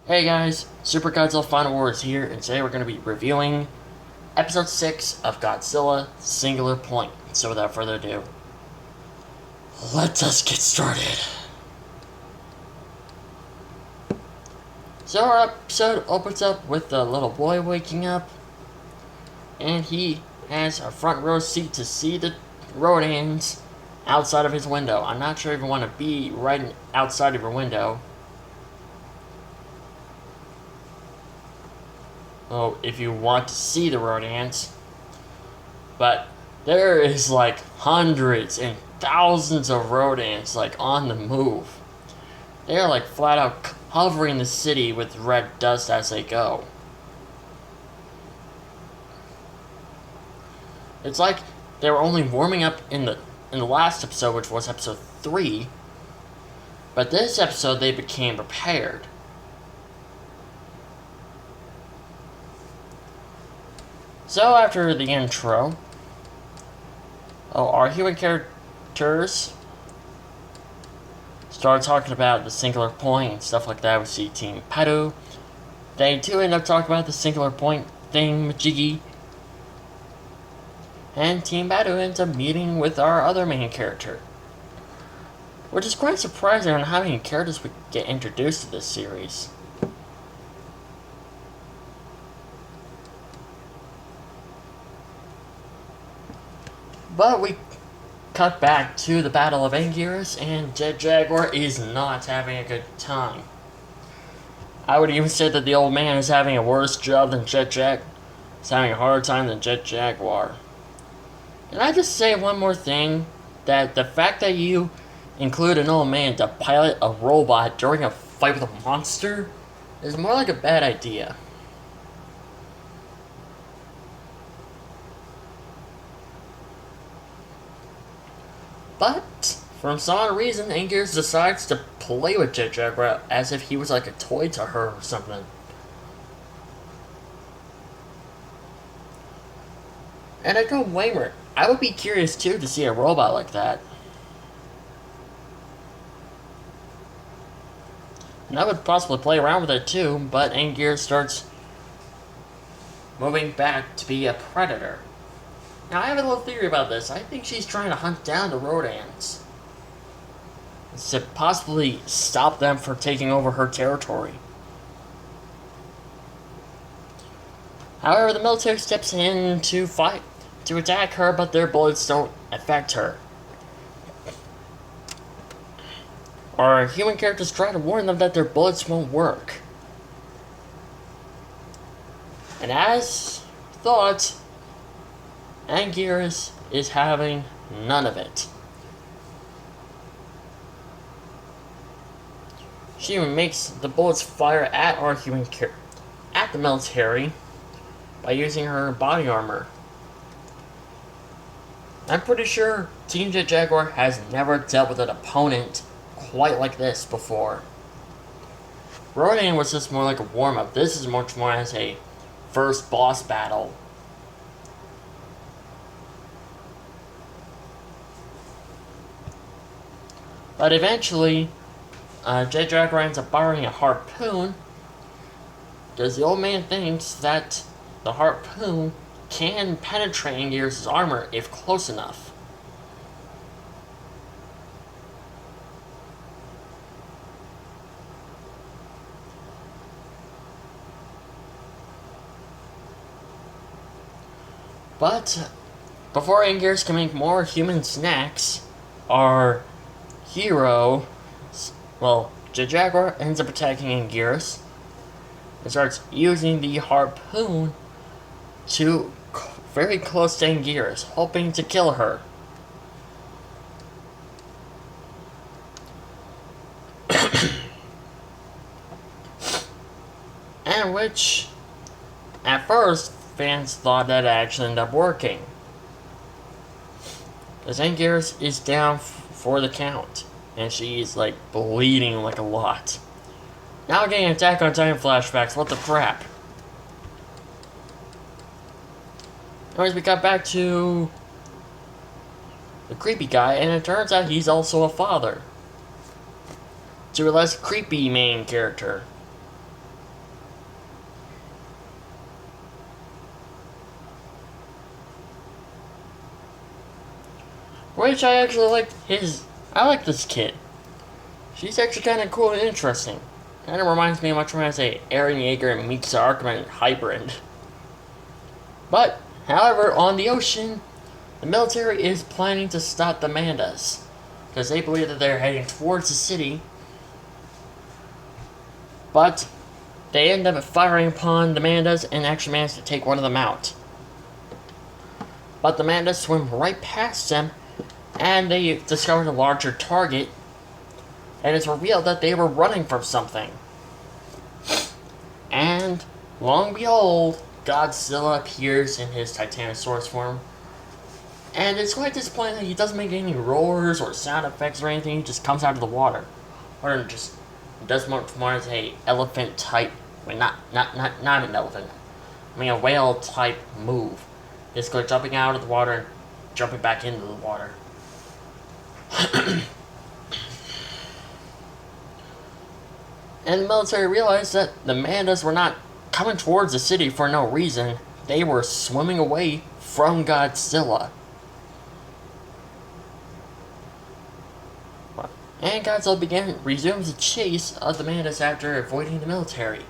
Hey guys, Super Godzilla Final War is here, and today we're going to be reviewing Episode 6 of Godzilla Singular Point. So without further ado, let us get started. So our episode opens up with the little boy waking up, and he has a front row seat to see the Rodans outside of his window. I'm not sure if you want to be right outside of your window. Oh, if you want to see the Rodans. But there is like hundreds and thousands of Rodans like on the move. They're like flat out covering the city with red dust as they go. It's like they were only warming up in the last episode, which was episode 3. But this episode they became prepared. So after the intro, our human characters start talking about the singular point and stuff like that. We see Team Padu. They too end up talking about the singular point thing, Majiggy. And Team Padu ends up meeting with our other main character. Which is quite surprising on how many characters we get introduced to this series. But we cut back to the Battle of Anguirus, and Jet Jaguar is not having a good time. I would even say that the old man is having a worse job than Jet Jag. He's having a harder time than Jet Jaguar. And I just say one more thing, that the fact that you include an old man to pilot a robot during a fight with a monster is more like a bad idea. But, for some odd reason, Anguirus decides to play with Jet Jaguar as if he was like a toy to her or something. And I don't blame her. I would be curious too to see a robot like that. And I would possibly play around with it too, but Anguirus starts moving back to be a predator. Now, I have a little theory about this. I think she's trying to hunt down the Rodans to possibly stop them from taking over her territory. However, the military steps in to fight, to attack her, but their bullets don't affect her. Our human characters try to warn them that their bullets won't work. And as thought, Anguirus is having none of it. She even makes the bullets fire at our at the military by using her body armor. I'm pretty sure Team Jet Jaguar has never dealt with an opponent quite like this before. Rodan was just more like a warm-up. This is much more as a first boss battle. But eventually, Jet Jaguar ends up borrowing a harpoon, because the old man thinks that the harpoon can penetrate Anguirus' armor if close enough. But before Anguirus can make more human snacks, our hero, Jet Jaguar ends up attacking Anguirus and starts using the harpoon to very close to Anguirus, hoping to kill her. And which, at first, fans thought that actually ended up working, because Anguirus is down for the count, and she's like bleeding like a lot. Now getting Attack on Titan flashbacks, what the crap? Anyways, we got back to the creepy guy, and it turns out he's also a father to a less creepy main character. Which I actually like I like this kid. She's actually kind of cool and interesting. Kind of reminds me much when I say Eren Yeager meets the Arkman hybrid. But, however, on the ocean, the military is planning to stop the Mandas. Because they believe that they're heading towards the city. But, they end up firing upon the Mandas and actually manage to take one of them out. But the Mandas swim right past them, and they discovered a larger target, and it's revealed that they were running from something. And, lo and behold, Godzilla appears in his Titanosaurus form. And it's quite disappointing that he doesn't make any roars or sound effects or anything, he just comes out of the water. Or just does more as a elephant type, not an elephant. I mean a whale type move. Just go jumping out of the water and jumping back into the water. And the military realized that the Mandas were not coming towards the city for no reason. They were swimming away from Godzilla. And Godzilla resumes the chase of the Mandas after avoiding the military.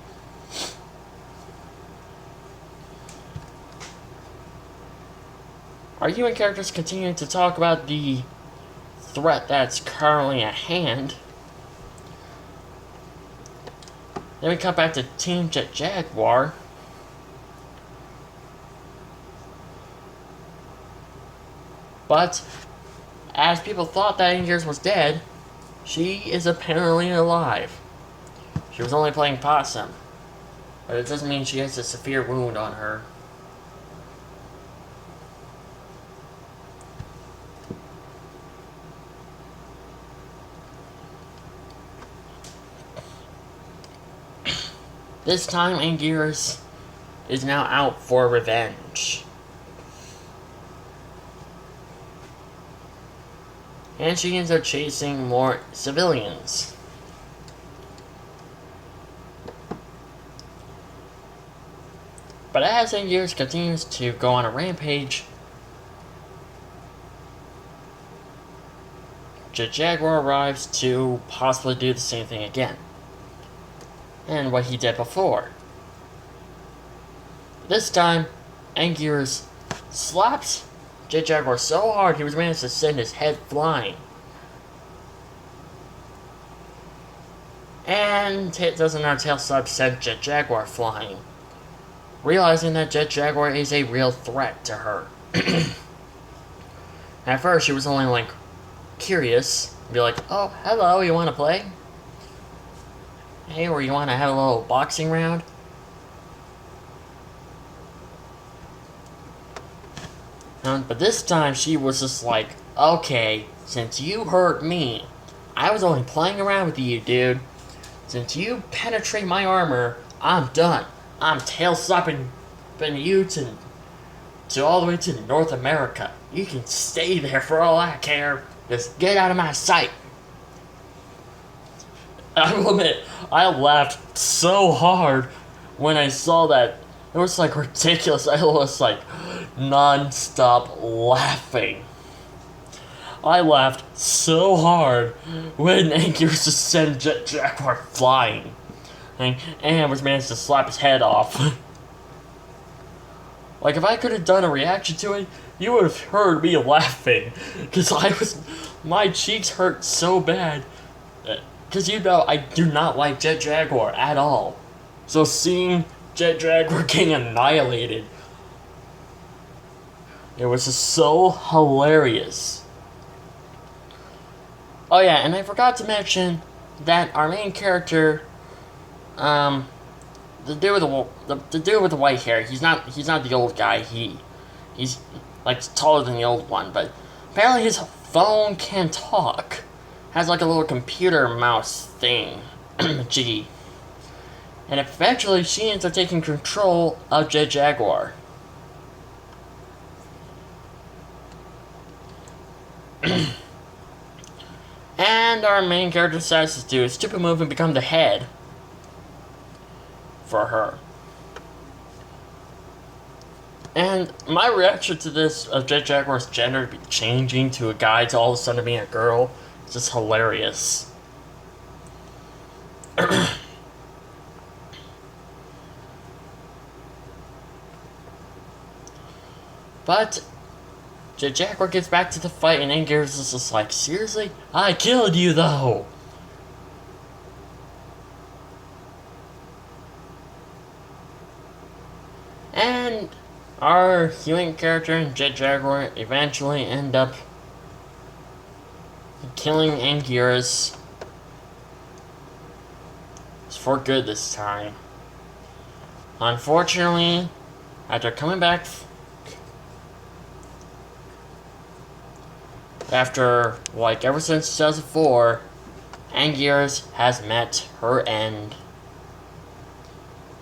Our human characters continue to talk about the threat that's currently at hand. Then we come back to Team Jet Jaguar. But, as people thought that Angears was dead, she is apparently alive. She was only playing possum. But it doesn't mean she has a severe wound on her. This time, Anguirus is now out for revenge. And she ends up chasing more civilians. But as Anguirus continues to go on a rampage, the Jaguar arrives to possibly do the same thing again. And what he did before. This time, Anguirus slaps Jet Jaguar so hard he was managed to send his head flying. And it does another tail slap send Jet Jaguar flying, realizing that Jet Jaguar is a real threat to her. At first, she was only like curious, be like, "Oh, hello, you want to play? Hey, or you want to have a little boxing round?" But this time she was just like, "Okay, since you hurt me, I was only playing around with you, dude. Since you penetrate my armor, I'm done. I'm tail slapping you to all the way to North America. You can stay there for all I care. Just get out of my sight." I will admit, I laughed so hard when I saw that. It was like ridiculous. I was like non-stop laughing. I laughed so hard when Anguirus just sent Jet Jaguar flying. And was managed to slap his head off. Like, if I could have done a reaction to it, you would have heard me laughing. Because my cheeks hurt so bad. Because you know, I do not like Jet Jaguar at all. So seeing Jet Jaguar getting annihilated, it was just so hilarious. Oh yeah, and I forgot to mention that our main character, the dude with the white hair, he's not the old guy. He's like taller than the old one, but apparently his phone can talk. Has like a little computer mouse thing, jiggy. And eventually she ends up taking control of Jet Jaguar. And our main character decides to do a stupid move and become the head for her. And my reaction to this of Jet Jaguar's gender changing to a guy to all of a sudden being a girl is just hilarious. But Jet Jaguar gets back to the fight, and Anguirus is just like, seriously? I killed you though! And our human character and Jet Jaguar eventually end up killing Anguirus for good this time. Unfortunately, after coming back after, like, ever since 2004, Anguirus has met her end.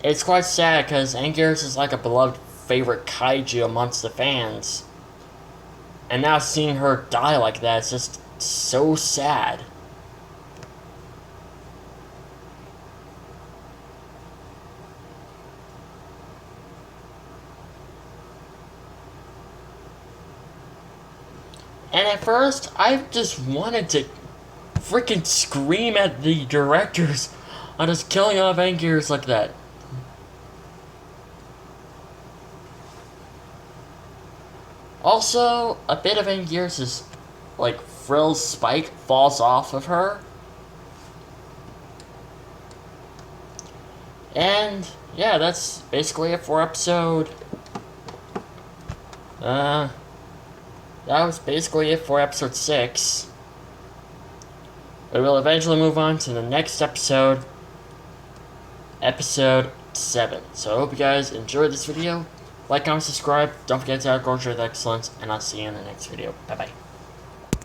It's quite sad because Anguirus is like a beloved favorite kaiju amongst the fans. And now seeing her die like that is just so sad. And at first, I just wanted to freaking scream at the directors on just killing off Anguirus like that. Also, a bit of Anguirus' like frill's spike falls off of her. And yeah, that's basically it for episode. That was basically it for episode 6. We will eventually move on to the next episode, episode 7. So I hope you guys enjoyed this video. Like, comment, subscribe. Don't forget to add culture with excellence, and I'll see you in the next video. Bye bye.